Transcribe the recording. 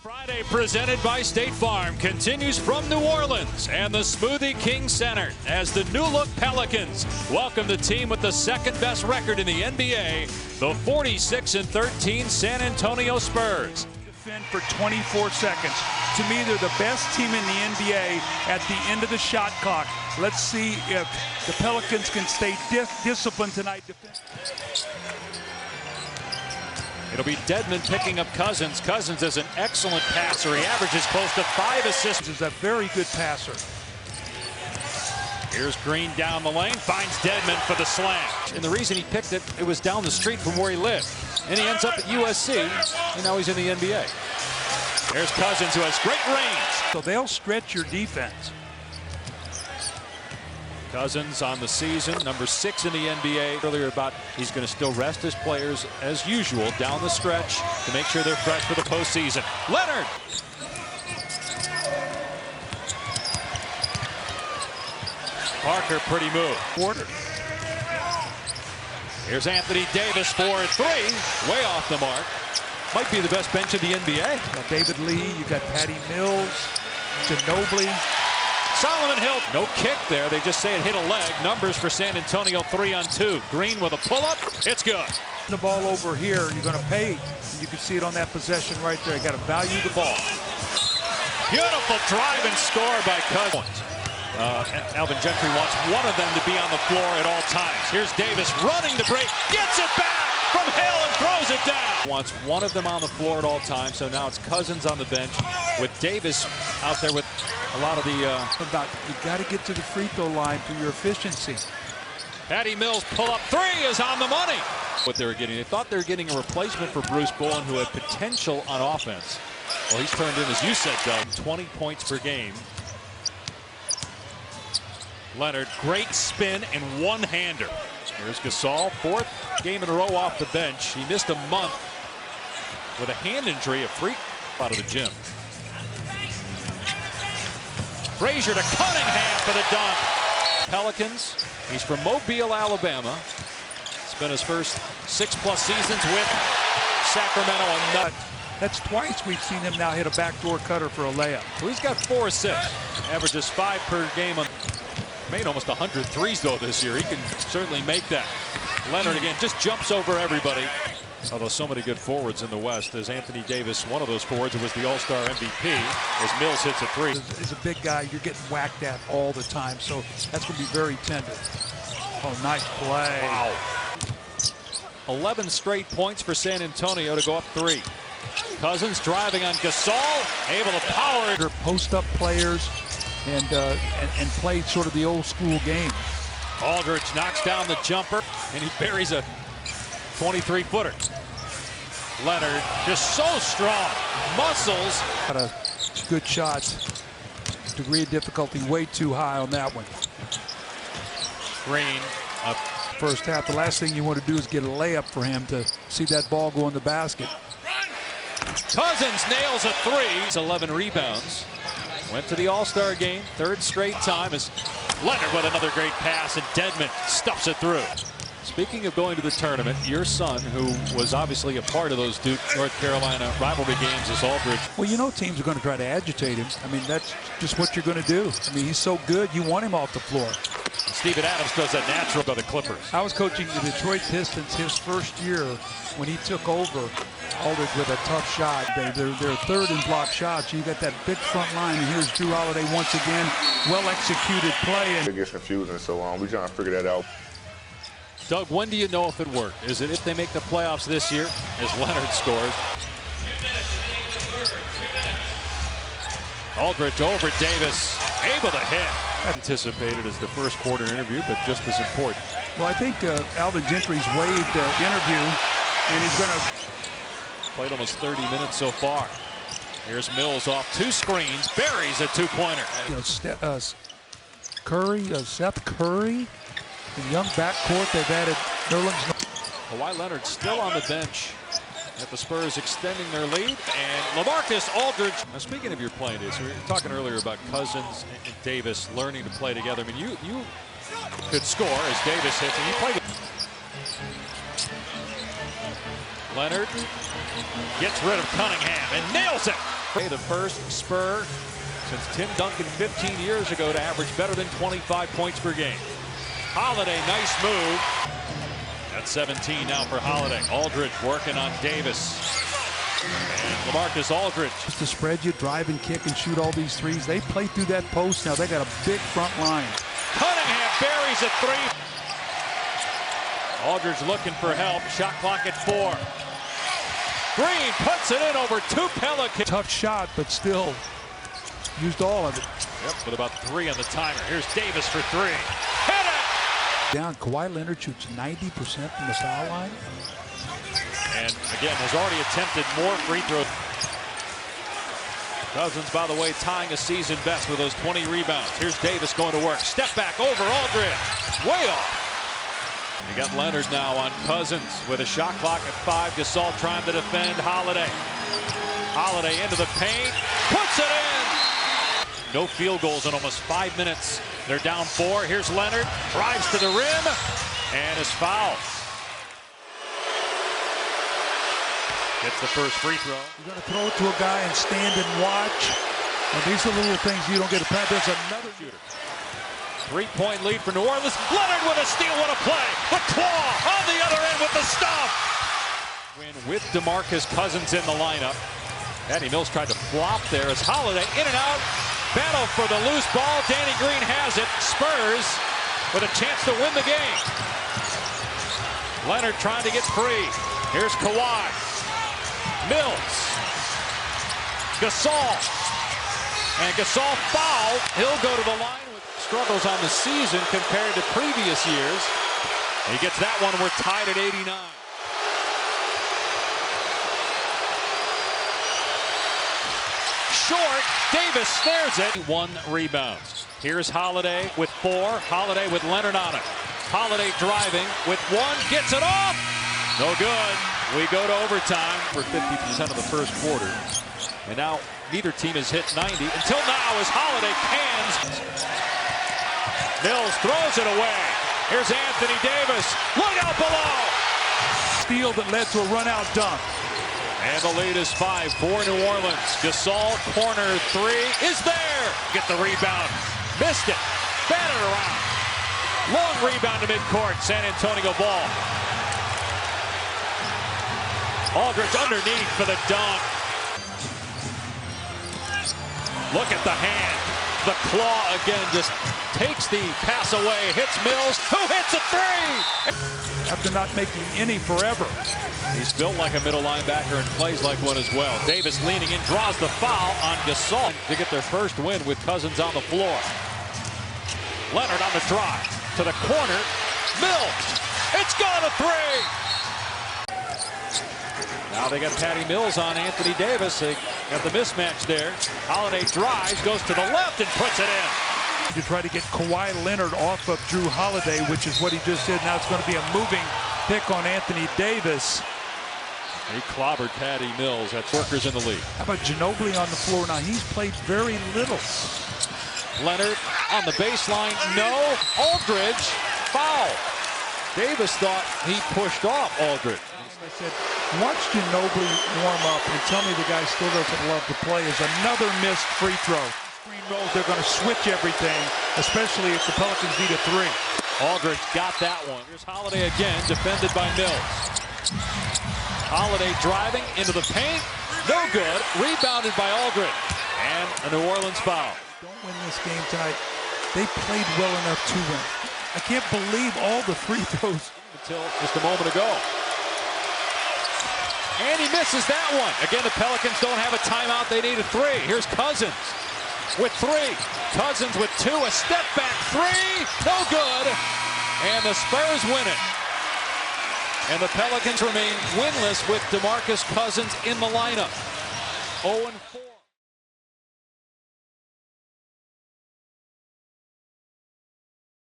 Friday presented by State Farm continues from New Orleans and the Smoothie King Center as the new look Pelicans welcome the team with the second best record in the NBA, the 46-13 San Antonio Spurs. Defend for 24 seconds. To me, they're the best team in the NBA at the end of the shot clock. Let's see if the Pelicans can stay disciplined tonight. It'll be Dedmon picking up Cousins. Cousins is an excellent passer. He averages close to 5 assists. He's a very good passer. Here's Green down the lane, finds Dedmon for the slam. And the reason he picked it, it was down the street from where he lived. And he ends up at USC, and now he's in the NBA. There's Cousins, who has great range. So they'll stretch your defense. Cousins on the season, number 6 in the NBA. Earlier about he's going to still rest his players as usual down the stretch to make sure they're fresh for the postseason. Leonard. Parker, pretty move. Quarter. Here's Anthony Davis for 3, way off the mark. Might be the best bench in the NBA. David Lee, you got Patty Mills, Ginobili. Solomon Hill, no kick there. They just say it hit a leg. Numbers for San Antonio, 3-on-2. Green with a pull-up. It's good. The ball over here, you're going to pay. You can see it on that possession right there. You got to value the ball. Beautiful drive and score by Cousins. Alvin Gentry wants one of them to be on the floor at all times. Here's Davis running to break. Gets it back from Hill and throws it down. Wants one of them on the floor at all times. So now it's Cousins on the bench with Davis out there with a lot of the you got to get to the free throw line for your efficiency. Patty Mills pull-up 3 is on the money. What they were getting, they thought they were getting a replacement for Bruce Bowen, who had potential on offense. Well, he's turned in, as you said, Doug, 20 points per game. Leonard, great spin and one-hander. Here's Gasol, 4th game in a row off the bench. He missed a month with a hand injury, a freak out of the gym. Frazier to Cunningham for the dunk. Pelicans, he's from Mobile, Alabama. Spent his first 6+ seasons with Sacramento. That's twice we've seen him now hit a backdoor cutter for a layup. Well, he's got 4 assists, averages 5 per game. Made almost 100 threes though this year. He can certainly make that. Leonard again just jumps over everybody. Although so many good forwards in the West. There's Anthony Davis, one of those forwards who was the All-Star MVP, as Mills hits a 3. As a big guy, you're getting whacked at all the time, so that's going to be very tender. Oh, nice play. Wow. 11 straight points for San Antonio to go up 3. Cousins driving on Gasol, able to power. They're post-up players and play sort of the old-school game. Aldridge knocks down the jumper, and he buries a 23-footer. Leonard just so strong. Muscles. Got a good shot. Degree of difficulty way too high on that one. Green up. First half, the last thing you want to do is get a layup for him to see that ball go in the basket. Cousins nails a 3. 11 rebounds. Went to the All-Star game, 3rd straight time, as Leonard with another great pass, and Dedmon stuffs it through. Speaking of going to the tournament, your son, who was obviously a part of those Duke North Carolina rivalry games, is Aldridge. Well, you know teams are going to try to agitate him. I mean, that's just what you're going to do. I mean, he's so good, you want him off the floor. Steven Adams does that natural by the Clippers. I was coaching the Detroit Pistons his first year when he took over. Aldridge with a tough shot. They're 3rd in block shots. You got that big front line, and here's Drew Holiday once again. Well-executed play. It gets confusing, so we're trying to figure that out. Doug, when do you know if it worked? Is it if they make the playoffs this year, as Leonard scores? Aldridge over Davis, able to hit. Anticipated as the first quarter interview, but just as important. Well, I think Alvin Gentry's waived interview, and he's going to... Played almost 30 minutes so far. Here's Mills off 2 screens, buries a 2-pointer. You know, Seth Curry, the young backcourt they've added. Kawhi Leonard still on the bench at the Spurs, extending their lead, and LaMarcus Aldridge. Now, speaking of your playing days, we were talking earlier about Cousins and Davis learning to play together. I mean, you could score as Davis hits, and you played. Leonard gets rid of Cunningham and nails it. The first Spur since Tim Duncan 15 years ago to average better than 25 points per game. Holiday, nice move. That's 17 now for Holiday. Aldridge working on Davis. And LaMarcus Aldridge. Just to spread you, drive and kick and shoot all these threes. They play through that post now. They got a big front line. Cunningham buries a three. Aldridge looking for help. Shot clock at 4. Green puts it in over 2 Pelicans. Tough shot, but still used all of it. Yep, with about 3 on the timer. Here's Davis for 3. Hit it! Down, Kawhi Leonard shoots 90% from the foul line. And again, has already attempted more free throws. Cousins, by the way, tying a season best with those 20 rebounds. Here's Davis going to work. Step back over Aldridge. Way off. You got Leonard now on Cousins with a shot clock at 5. Gasol trying to defend Holiday. Holiday into the paint. Puts it in. No field goals in almost 5 minutes. They're down 4. Here's Leonard. Drives to the rim and is fouled. Gets the first free throw. You're going to throw it to a guy and stand and watch. And these are little things you don't get to practice. There's another shooter. 3-point lead for New Orleans. Leonard with a steal. What a play. The claw on the other end with the stop. Win with DeMarcus Cousins in the lineup. Patty Mills tried to flop there as Holiday in and out. Battle for the loose ball. Danny Green has it. Spurs with a chance to win the game. Leonard trying to get free. Here's Kawhi. Mills. Gasol. And Gasol fouled. He'll go to the line with struggles on the season compared to previous years. He gets that one. We're tied at 89. Short. Davis snares it. 1 rebounds. Here's Holiday with 4. Holiday with Leonard on it. Holiday driving with 1. Gets it off. No good. We go to overtime for 50% of the first quarter. And now neither team has hit 90 until now as Holiday cans. Mills throws it away. Here's Anthony Davis. Look out below. Steal that led to a run-out dunk. And the lead is 5 for New Orleans. Gasol, corner 3 is there. Get the rebound. Missed it. Batted around. Long rebound to midcourt. San Antonio ball. Aldridge underneath for the dunk. Look at the hand. The claw again just takes the pass away. Hits Mills, who hits a 3! After not making any forever. He's built like a middle linebacker and plays like one as well. Davis leaning in, draws the foul on Gasol to get their first win with Cousins on the floor. Leonard on the drive to the corner. Mills, it's gone a 3! Now they got Patty Mills on Anthony Davis. They got the mismatch there. Holiday drives, goes to the left and puts it in. To try to get Kawhi Leonard off of Drew Holiday, which is what he just did. Now it's going to be a moving pick on Anthony Davis. He clobbered Patty Mills. That's workers in the league. How about Ginobili on the floor now? He's played very little. Leonard on the baseline. No. Aldridge foul. Davis thought he pushed off Aldridge. I said, watch Ginobili warm up and tell me the guy still doesn't love to play is another missed free throw. Screen roll, they're going to switch everything, especially if the Pelicans need a 3. Aldridge got that one. Here's Holiday again, defended by Mills. Holiday driving into the paint. No good. Rebounded by Aldridge. And a New Orleans foul. Don't win this game tonight. They played well enough to win. I can't believe all the free throws. Until just a moment ago. And he misses that one. Again, the Pelicans don't have a timeout. They need a 3. Here's Cousins with 3. Cousins with 2. A step back 3. No good. And the Spurs win it. And the Pelicans remain winless with DeMarcus Cousins in the lineup. 0-4.